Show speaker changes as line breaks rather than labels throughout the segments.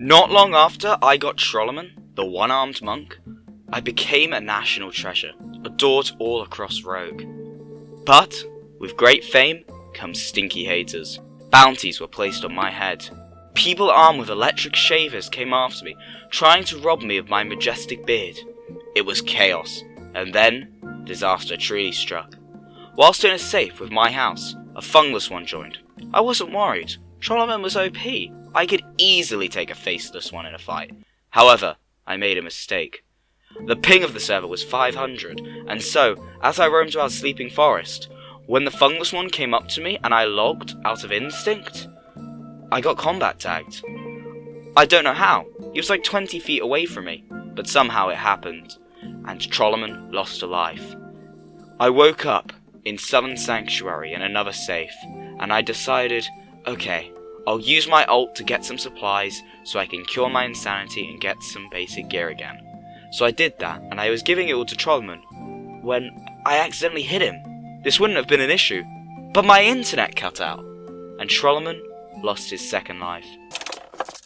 Not long after I got TROLLOMON, the one-armed monk, I became a national treasure, adored all across Rogue. But, with great fame, comes stinky haters. Bounties were placed on my head. People armed with electric shavers came after me, trying to rob me of my majestic beard. It was chaos, and then, disaster truly struck. Whilst in a safe with my house, a fungless one joined. I wasn't worried. TROLLOMON was OP. I could easily take a faceless one in a fight. However, I made a mistake. The ping of the server was 500, and so, as I roamed around Sleeping Forest, when the fungless one came up to me and I logged out of instinct, I got combat tagged. I don't know how. He was like 20 feet away from me, but somehow it happened, and TROLLOMON lost a life. I woke up in Southern Sanctuary in another safe, and I decided, okay, I'll use my ult to get some supplies so I can cure my insanity and get some basic gear again. So I did that, and I was giving it all to TROLLOMON when I accidentally hit him. This wouldn't have been an issue, but my internet cut out, and TROLLOMON lost his second life.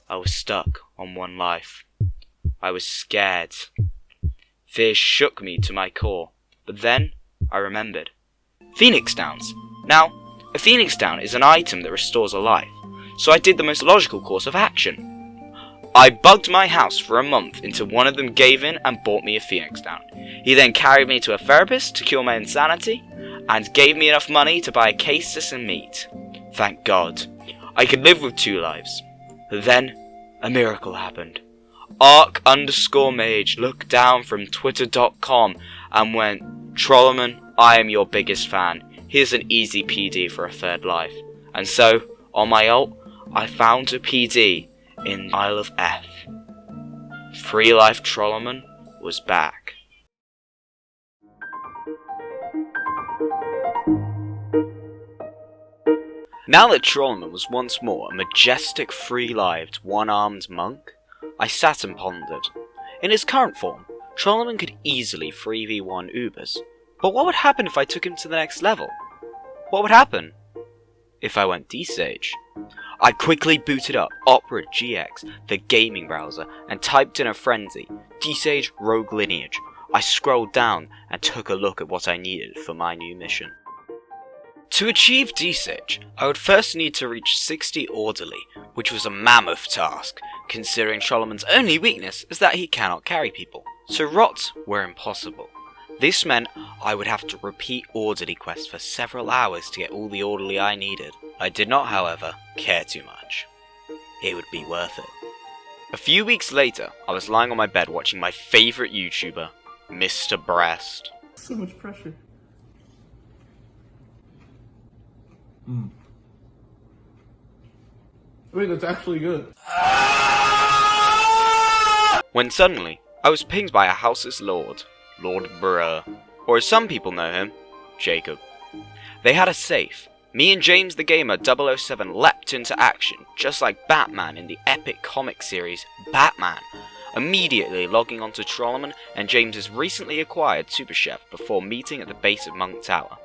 I was stuck on one life. I was scared. Fear shook me to my core, but then I remembered. Phoenix Downs. Now, a Phoenix Down is an item that restores a life, so I did the most logical course of action. I bugged my house for a month until one of them gave in and bought me a Phoenix Down. He then carried me to a therapist to cure my insanity, and gave me enough money to buy a case of some meat. Thank God. I could live with 2 lives. Then, a miracle happened. Arc_mage looked down from twitter.com and went, TROLLOMON, I am your biggest fan. Here's an easy PD for a 3rd life. And so, on my ult, I found a PD in Isle of F. 3 life TROLLOMON was back. Now that TROLLOMON was once more a majestic 3-lived, one-armed monk, I sat and pondered. In his current form, TROLLOMON could easily 3v1 Ubers. But what would happen if I took him to the next level? What would happen if I went D-Sage? I quickly booted up Opera GX, the gaming browser, and typed in a frenzy, D-Sage Rogue Lineage. I scrolled down and took a look at what I needed for my new mission. To achieve D-Sage, I would first need to reach 60 orderly, which was a mammoth task, considering TROLLOMON's only weakness is that he cannot carry people, so rots were impossible. This meant I would have to repeat orderly quests for several hours to get all the orderly I needed. I did not, however, care too much. It would be worth it. A few weeks later, I was lying on my bed watching my favourite YouTuber, Mr. Breast.
So much pressure. Wait, that's actually good.
When suddenly, I was pinged by a house's lord, Lord Bruh, or as some people know him, Jacob. They had a safe. Me and James the Gamer 007 leapt into action, just like Batman in the epic comic series Batman, immediately logging onto TROLLOMON and James's recently acquired Super Chef before meeting at the base of Monk Tower.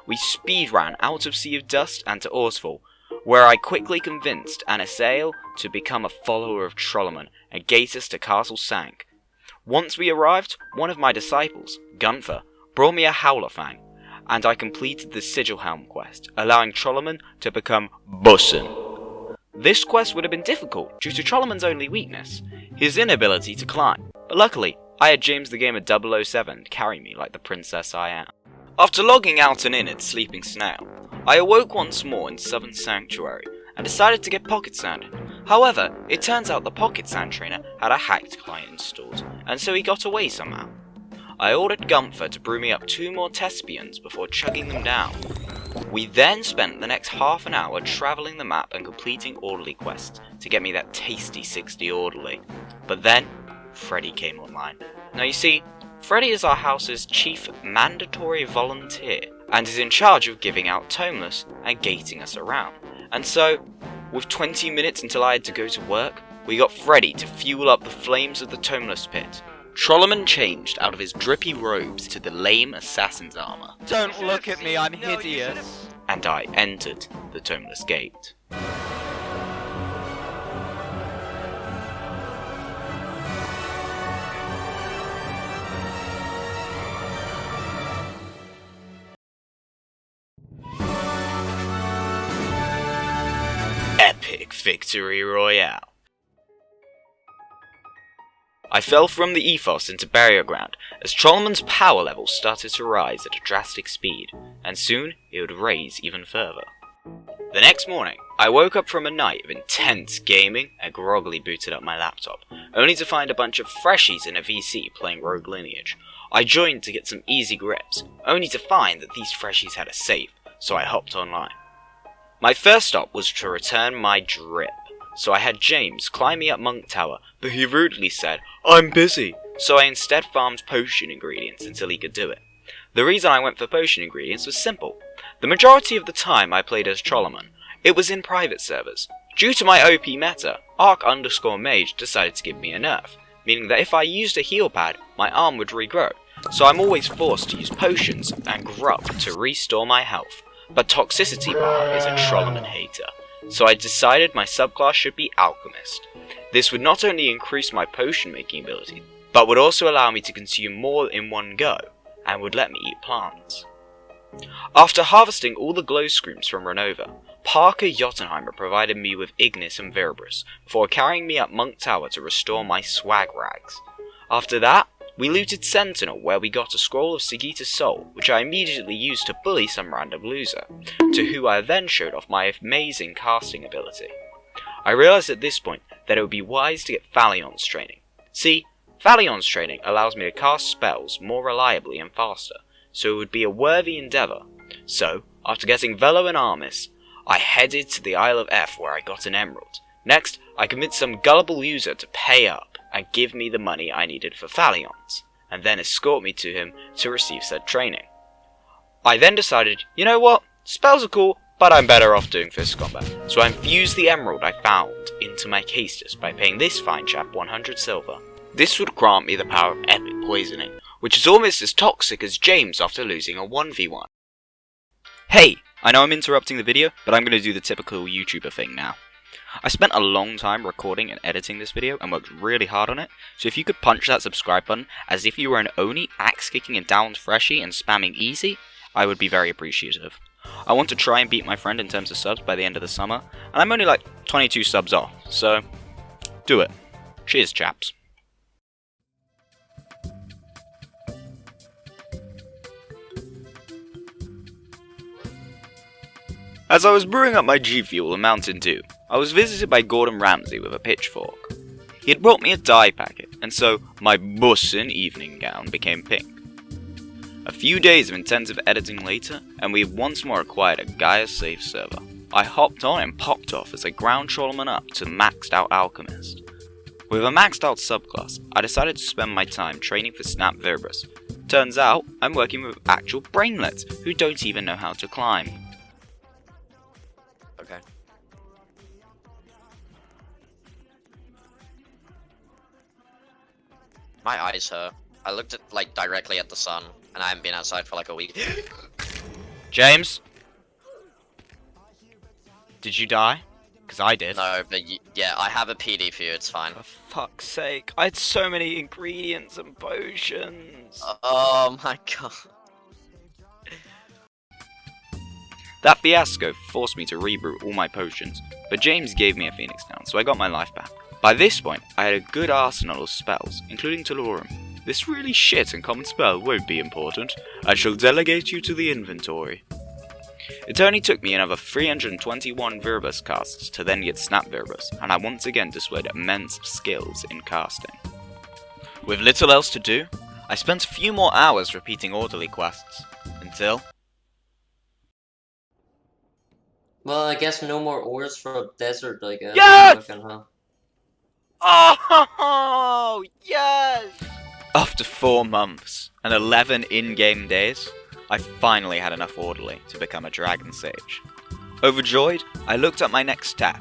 We speed ran out of Sea of Dust and to Orsfall, where I quickly convinced Anasael to become a follower of TROLLOMON and gate us to Castle Sank. Once we arrived, one of my disciples, Gunther, brought me a Howlerfang, and I completed the Sigil Helm quest, allowing TROLLOMON to become Bussin. This quest would have been difficult due to TROLLOMON's only weakness, his inability to climb, but luckily I had James the Gamer 007 carry me like the princess I am. After logging out and in at Sleeping Snail, I awoke once more in Southern Sanctuary and decided to get Pocket Sanded. However, it turns out the Pocket Sand Trainer had a hacked client installed, and so he got away somehow. I ordered Gunther to brew me up 2 more Tespians before chugging them down. We then spent the next half an hour travelling the map and completing orderly quests to get me that tasty 60 orderly. But then, Freddy came online. Now you see, Freddy is our house's chief mandatory volunteer, and is in charge of giving out Tomeless and gating us around. And so, with 20 minutes until I had to go to work, we got Freddy to fuel up the flames of the Tomeless pit. TROLLOMON changed out of his drippy robes to the lame assassin's armour.
Don't look at me, I'm hideous.
And I entered the Tomeless gate. epic victory royale. I fell from the ethos into burial ground as TROLLOMON's power level started to rise at a drastic speed, and soon it would raise even further. The next morning, I woke up from a night of intense gaming and groggily booted up my laptop, only to find a bunch of freshies in a VC playing Rogue Lineage. I joined to get some easy grips, only to find that these freshies had a save, so I hopped online. My first stop was to return my drip, so I had James climb me up Monk Tower, but he rudely said, "I'm busy," so I instead farmed potion ingredients until he could do it. The reason I went for potion ingredients was simple. The majority of the time I played as TROLLOMON, it was in private servers. Due to my OP meta, Arc_Mage decided to give me a nerf, meaning that if I used a heal pad, my arm would regrow, so I'm always forced to use potions and grub to restore my health. But Toxicity Bar is a TROLLOMON hater, so I decided my subclass should be Alchemist. This would not only increase my potion making ability, but would also allow me to consume more in one go, and would let me eat plants. After harvesting all the glow screams from Renova, Parker Jotunheimr provided me with Ignis and Viribus before carrying me up Monk Tower to restore my swag rags. After that, we looted Sentinel where we got a scroll of Sigita's soul, which I immediately used to bully some random loser, to who I then showed off my amazing casting ability. I realised at this point that it would be wise to get Thalion's training. See, Thalion's training allows me to cast spells more reliably and faster, so it would be a worthy endeavour. So, after getting Velo and Armis, I headed to the Isle of F where I got an emerald. Next, I convinced some gullible user to pay up and give me the money I needed for Thalion's, and then escort me to him to receive said training. I then decided, you know what, spells are cool, but I'm better off doing fist combat, so I infused the emerald I found into my Castus by paying this fine chap 100 silver. This would grant me the power of epic poisoning, which is almost as toxic as James after losing a 1v1. Hey, I know I'm interrupting the video, but I'm going to do the typical YouTuber thing now. I spent a long time recording and editing this video and worked really hard on it, so if you could punch that subscribe button as if you were an Oni axe-kicking a downed freshie and spamming easy, I would be very appreciative. I want to try and beat my friend in terms of subs by the end of the summer, and I'm only like 22 subs off, so do it. Cheers, chaps. As I was brewing up my G Fuel in Mountain Dew, I was visited by Gordon Ramsay with a pitchfork. He had brought me a dye packet, and so my bussin' evening gown became pink. A few days of intensive editing later, and we once more acquired a Gaia safe server. I hopped on and popped off as I ground TROLLOMON up to maxed out Alchemist. With a maxed out subclass, I decided to spend my time training for Snap Viribus. Turns out, I'm working with actual brainlets who don't even know how to climb.
Okay. My eyes hurt. I looked at directly at the sun, and I haven't been outside for like a week.
James? Did you die? Because I did.
No, but yeah, I have a PD for you, it's fine.
For fuck's sake, I had so many ingredients and potions.
Oh my god.
That fiasco forced me to rebrew all my potions, but James gave me a Phoenix down, so I got my life back. By this point, I had a good arsenal of spells, including Tolorum. This really shit and common spell won't be important. I shall delegate you to the inventory. It only took me another 321 Viribus casts to then get Snap Viribus, and I once again displayed immense skills in casting. With little else to do, I spent a few more hours repeating orderly quests, until...
Well, I guess no more ores for a desert, I guess.
Yes!
Huh?
Oh, yes! After 4 months and 11 in-game days, I finally had enough orderly to become a Dragon Sage. Overjoyed, I looked at my next step.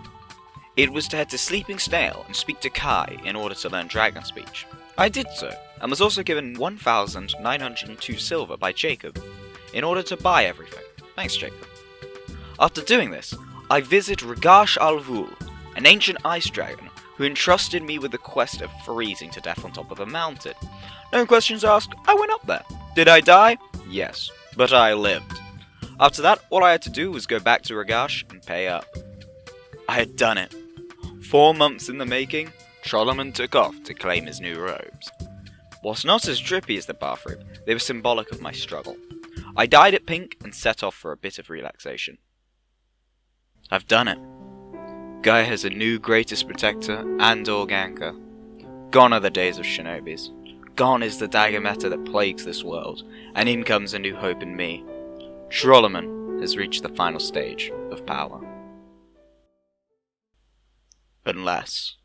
It was to head to Sleeping Snail and speak to Kai in order to learn Dragon Speech. I did so, and was also given 1,902 silver by Jacob, in order to buy everything. Thanks, Jacob. After doing this, I visit Ragash Al-Vul, an ancient ice dragon who entrusted me with the quest of freezing to death on top of a mountain. No questions asked, I went up there. Did I die? Yes, but I lived. After that, all I had to do was go back to Ragash and pay up. I had done it. 4 months in the making, TROLLOMON took off to claim his new robes. Whilst not as drippy as the bathrobe, they were symbolic of my struggle. I dyed it pink and set off for a bit of relaxation. I've done it. Gaia has a new greatest protector and Organka. Gone are the days of shinobis. Gone is the dagger meta that plagues this world, and in comes a new hope in me. TROLLOMON has reached the final stage of power. Unless...